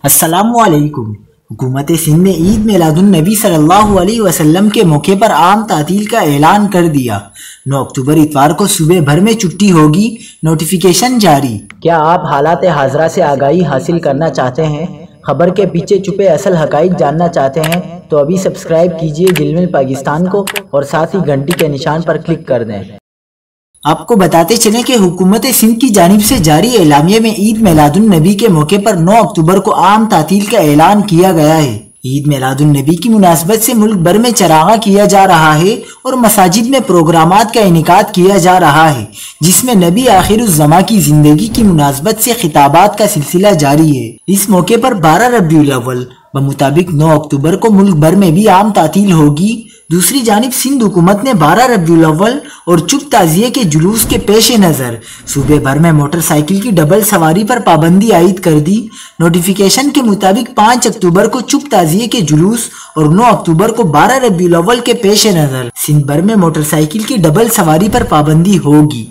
السلام علیکم۔ حکومت سندھ نے عید میلاد النبی صلی اللہ علیہ وسلم کے موقع پر عام تعطیل کا اعلان کر دیا۔ 9 اکتوبر اتوار کو صبح بھر میں چھٹی ہوگی، نوٹیفیکیشن جاری۔ کیا آپ حالات حاضرہ سے آگاہی حاصل کرنا چاہتے ہیں؟ خبر کے پیچھے چھپے اصل حقائق جاننا چاہتے ہیں تو ابھی سبسکرائب کیجئے جلمل پاکستان کو اور ساتھ ہی گھنٹی کے نشان پر کلک کر دیں۔ آپ کو بتاتے چلیں کہ حکومت سندھ کی جانب سے جاری اعلامیے میں عید میلاد النبی کے موقع پر 9 اکتوبر کو عام تعطیل کا اعلان کیا گیا ہے۔ عید میلاد النبی کی مناسبت سے ملک بھر میں چراغاں کیا جا رہا ہے اور مساجد میں پروگرامات کا انعقاد کیا جا رہا ہے، جس میں نبی آخر الزماں کی زندگی کی مناسبت سے خطابات کا سلسلہ جاری ہے۔ اس موقع پر 12 ربیع الاول بمطابق 9 اکتوبر کو ملک بھر میں بھی عام تعطیل ہوگی۔ دوسری جانب سندھ حکومت نے 12 ربیع الاول اور چپ تعزیے کے جلوس کے پیش نظر صوبے بھر میں موٹر سائیکل کی ڈبل سواری پر پابندی عائد کر دی۔ نوٹیفیکیشن کے مطابق 5 اکتوبر کو چپ تعزیے کے جلوس اور 9 اکتوبر کو 12 ربیع الاول کے پیش نظر سندھ بھر میں موٹر سائیکل کی ڈبل سواری پر پابندی ہوگی۔